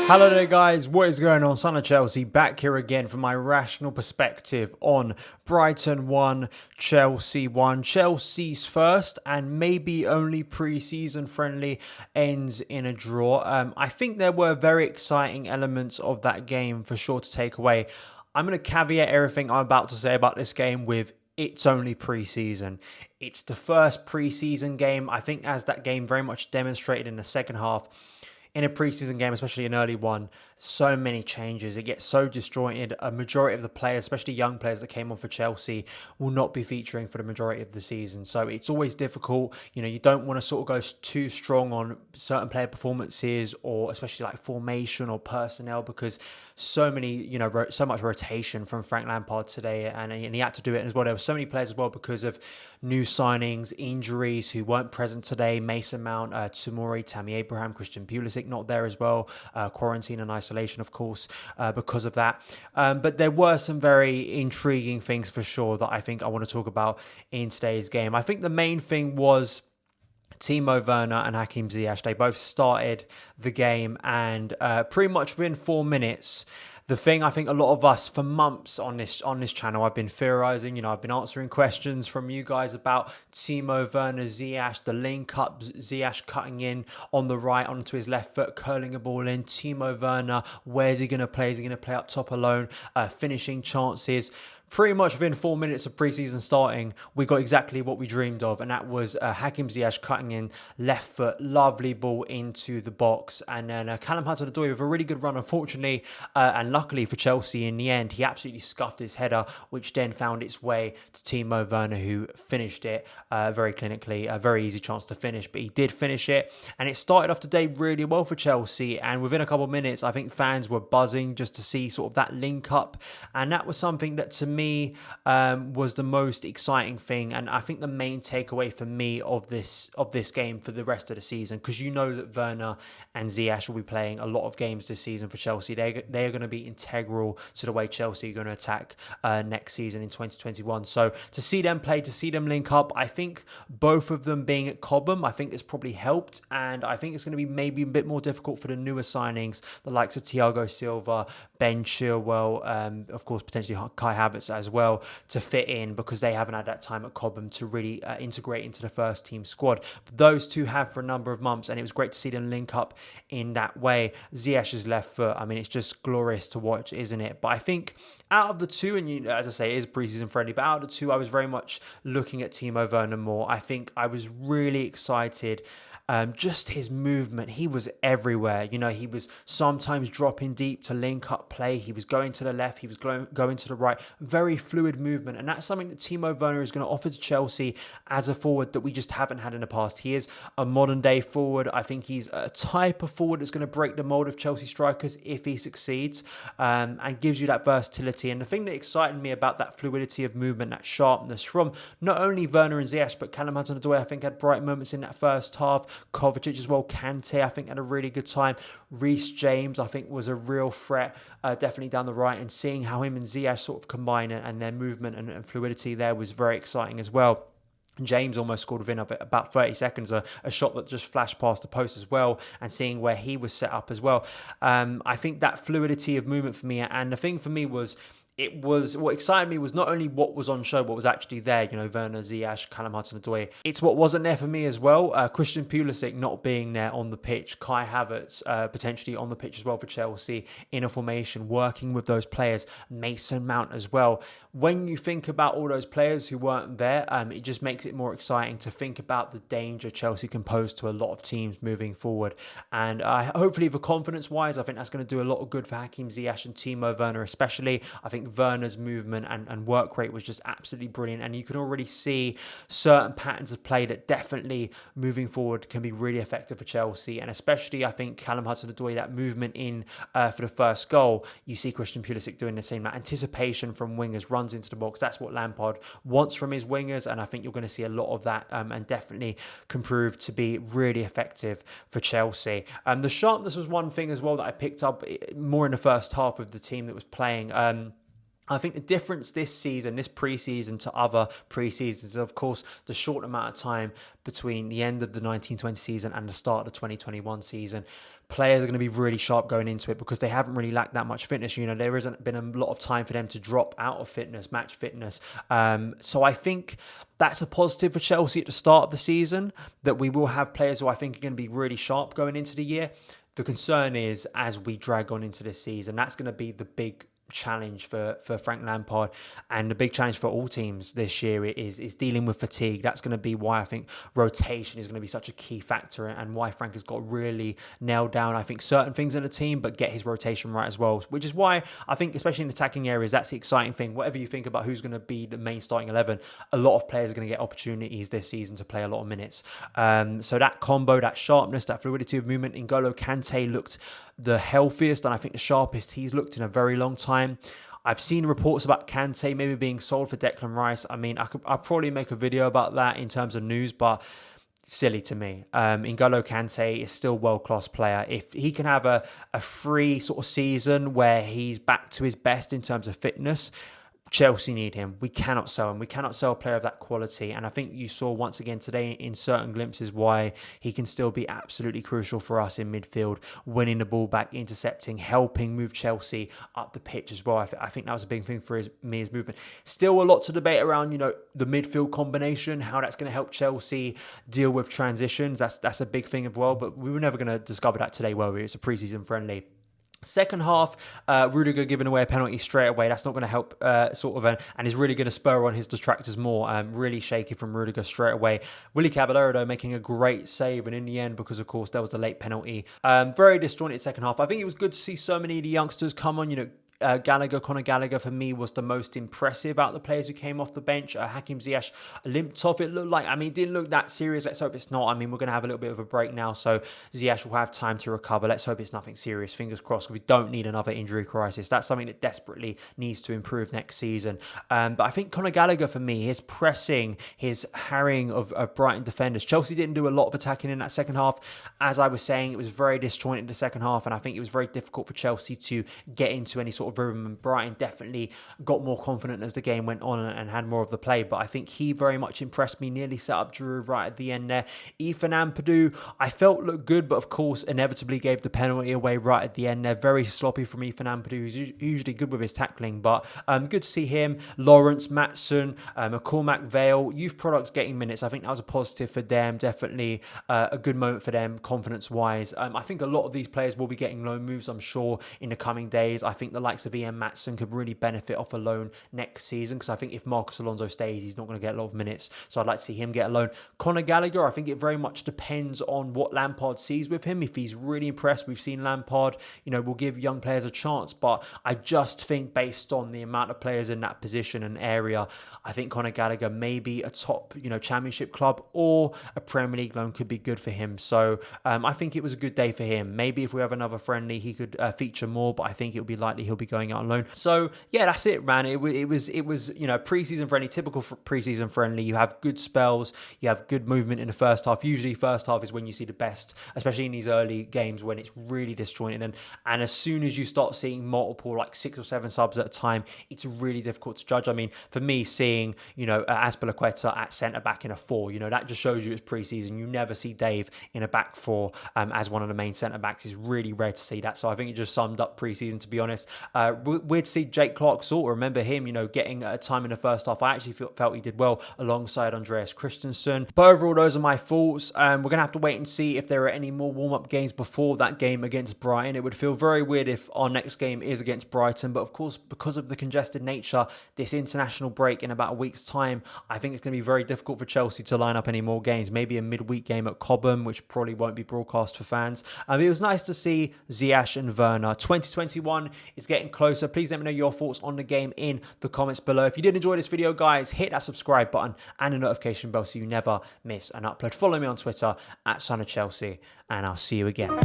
Hello there guys, what is going on? Son of Chelsea back here again for my rational perspective on Brighton 1, Chelsea 1. Chelsea's first and maybe only pre-season friendly ends in a draw. I think there were very exciting elements of that game for sure to take away. I'm going to caveat everything I'm about to say about this game with it's only pre-season. It's the first pre-season game. I think as that game very much demonstrated in the second half, in a preseason game, especially an early one, so many changes. It gets so disjointed. A majority of the players, especially young players that came on for Chelsea, will not be featuring for the majority of the season. So it's always difficult. You know, you don't want to sort of go too strong on certain player performances or especially like formation or personnel because so many, you know, so much rotation from Frank Lampard today and he had to do it as well. There were so many players as well because of new signings, injuries who weren't present today. Mason Mount, Tomori, Tammy Abraham, Christian Pulisic not there as well. Quarantine and isolation, of course, because of that. But there were some very intriguing things for sure that I think I want to talk about in today's game. I think the main thing was Timo Werner and Hakim Ziyech. They both started the game and pretty much within 4 minutes, the thing I think a lot of us for months on this channel, I've been theorizing, you know, I've been answering questions from you guys about Timo Werner, Ziyech, the link up, Ziyech cutting in on the right onto his left foot, curling a ball in. Timo Werner, where's he going to play? Is he going to play up top alone? Finishing chances. Pretty much within 4 minutes of preseason starting, we got exactly what we dreamed of, and that was Hakim Ziyech cutting in left foot, lovely ball into the box, and then Callum Hudson-ODOI with a really good run. Unfortunately, and luckily for Chelsea in the end, he absolutely scuffed his header, which then found its way to Timo Werner, who finished it very clinically. A very easy chance to finish, but he did finish it, and it started off the day really well for Chelsea, and within a couple of minutes, I think fans were buzzing just to see sort of that link up, and that was something that to me was the most exciting thing, and I think the main takeaway for me of this game for the rest of the season, because you know that Werner and Ziyech will be playing a lot of games this season for Chelsea. They are going to be integral to the way Chelsea are going to attack next season in 2021. So to see them play, to see them link up, I think both of them being at Cobham, I think it's probably helped, and I think it's going to be maybe a bit more difficult for the newer signings, the likes of Thiago Silva, Ben Chilwell, of course potentially Kai Havertz as well, to fit in because they haven't had that time at Cobham to really integrate into the first team squad. But those two have for a number of months, and it was great to see them link up in that way. Ziyech's left foot, I mean, it's just glorious to watch, isn't it? But I think out of the two, and you, as I say, it is preseason friendly, but out of the two, I was very much looking at Timo Werner more. I think I was really excited. Just his movement, he was everywhere. You know, he was sometimes dropping deep to link up play. He was going to the left, he was going to the right. Very fluid movement, and that's something that Timo Werner is going to offer to Chelsea as a forward that we just haven't had in the past. He is a modern day forward. I think he's a type of forward that's going to break the mold of Chelsea strikers if he succeeds, and gives you that versatility. And the thing that excited me about that fluidity of movement, that sharpness from not only Werner and Ziyech, but Callum Hudson-ODOI, I think had bright moments in that first half. Kovacic as well. Kante, I think, had a really good time. Reece James, I think, was a real threat, definitely down the right. And seeing how him and Ziyech sort of combine and their movement and fluidity there was very exciting as well. James almost scored within about 30 seconds, a shot that just flashed past the post as well, and seeing where he was set up as well. I think that fluidity of movement for me, and the thing for me was, what excited me was not only what was on show, what was actually there, you know, Werner, Ziyech, Callum Hudson-ODOI. It's what wasn't there for me as well. Christian Pulisic not being there on the pitch, Kai Havertz potentially on the pitch as well for Chelsea in a formation, working with those players, Mason Mount as well. When you think about all those players who weren't there, it just makes it more exciting to think about the danger Chelsea can pose to a lot of teams moving forward. And hopefully for confidence-wise, I think that's going to do a lot of good for Hakim Ziyech and Timo Werner especially. I think Werner's movement and work rate was just absolutely brilliant, and you can already see certain patterns of play that definitely moving forward can be really effective for Chelsea. And especially I think Callum Hudson-ODOI, that movement in for the first goal, you see Christian Pulisic doing the same. That anticipation from wingers, runs into the box, that's what Lampard wants from his wingers, and I think you're going to see a lot of that, and definitely can prove to be really effective for Chelsea. The sharpness was one thing as well that I picked up more in the first half of the team that was playing. I think the difference this season, this preseason to other preseasons, is of course the short amount of time between the end of the 1920 season and the start of the 2021 season. Players are going to be really sharp going into it because they haven't really lacked that much fitness. You know, there hasn't been a lot of time for them to drop out of fitness, match fitness. So I think that's a positive for Chelsea at the start of the season, that we will have players who I think are going to be really sharp going into the year. The concern is, as we drag on into this season, that's going to be the big challenge for Frank Lampard, and the big challenge for all teams this year is dealing with fatigue. That's going to be why I think rotation is going to be such a key factor, and why Frank has got really nailed down, I think, certain things in the team, but get his rotation right as well, which is why I think, especially in attacking areas, that's the exciting thing. Whatever you think about who's going to be the main starting 11, a lot of players are going to get opportunities this season to play a lot of minutes. So that combo, that sharpness, that fluidity of movement, N'Golo Kante looked the healthiest and I think the sharpest he's looked in a very long time. I've seen reports about Kante maybe being sold for Declan Rice. I mean, I'll probably make a video about that in terms of news, but silly to me. N'Golo Kante is still a world-class player. If he can have a free sort of season where he's back to his best in terms of fitness, Chelsea need him. We cannot sell him. We cannot sell a player of that quality. And I think you saw once again today in certain glimpses why he can still be absolutely crucial for us in midfield, winning the ball back, intercepting, helping move Chelsea up the pitch as well. I think that was a big thing for his movement. Still a lot to debate around, you know, the midfield combination, how that's going to help Chelsea deal with transitions. That's a big thing as well. But we were never going to discover that today, were we? It's a preseason friendly. Second half, Rudiger giving away a penalty straight away. That's not going to help and is really going to spur on his detractors more. Really shaky from Rudiger straight away. Willy Caballero, though, making a great save, and in the end, because of course there was the late penalty, very disjointed second half. I think it was good to see so many of the youngsters come on. You know, Conor Gallagher for me was the most impressive out of the players who came off the bench. Hakim Ziyech limped off. It looked like, I mean, it didn't look that serious. Let's hope it's not. I mean, we're going to have a little bit of a break now, so Ziyech will have time to recover. Let's hope it's nothing serious. Fingers crossed. We don't need another injury crisis. That's something that desperately needs to improve next season. But I think Conor Gallagher for me, his pressing, his harrying of Brighton defenders. Chelsea didn't do a lot of attacking in that second half. As I was saying, it was very disjointed in the second half, and I think it was very difficult for Chelsea to get into any sort of rhythm. And Brighton definitely got more confident as the game went on and had more of the play. But I think he very much impressed me. Nearly set up Giroud right at the end there. Ethan Ampadu, I felt looked good, but of course inevitably gave the penalty away right at the end there. Very sloppy from Ethan Ampadu, who's usually good with his tackling, but good to see him. Lawrence, Maatson, McCormack, Vale, youth products getting minutes. I think that was a positive for them. Definitely a good moment for them, confidence-wise. I think a lot of these players will be getting loan moves, I'm sure, in the coming days. I think the likes of Ian Maatson could really benefit off a loan next season, because I think if Marcos Alonso stays, he's not going to get a lot of minutes. So I'd like to see him get a loan. Conor Gallagher, I think it very much depends on what Lampard sees with him. If he's really impressed, we've seen Lampard, you know, will give young players a chance. But I just think based on the amount of players in that position and area, I think Conor Gallagher may be a top, you know, championship club or a Premier League loan could be good for him. So I think it was a good day for him. Maybe if we have another friendly, he could feature more, but I think it would be likely he'll be going out on loan. So yeah, that's it, man. It was you know, preseason friendly, typical preseason friendly. You have good spells, you have good movement in the first half. Usually first half is when you see the best, especially in these early games when it's really disjointed, and as soon as you start seeing multiple, like 6 or 7 subs at a time, it's really difficult to judge. I mean, for me, seeing, you know, Azpilicueta at centre back in a 4, you know, that just shows you it's preseason. You never see Dave in a back 4 as one of the main centre backs. It's really rare to see that. So I think it just summed up preseason, to be honest. Weird to see Jake Clark-Sort. Remember him, you know, getting time in the first half. I actually felt he did well alongside Andreas Christensen. But overall, those are my thoughts. We're going to have to wait and see if there are any more warm-up games before that game against Brighton. It would feel very weird if our next game is against Brighton. But of course, because of the congested nature, this international break in about a week's time, I think it's going to be very difficult for Chelsea to line up any more games. Maybe a midweek game at Cobham, which probably won't be broadcast for fans. It was nice to see Ziyech and Werner. 2021 is getting closer. Please let me know your thoughts on the game in the comments below. If you did enjoy this video, guys, hit that subscribe button and the notification bell so you never miss an upload. Follow me on Twitter at Son of Chelsea, and I'll see you again.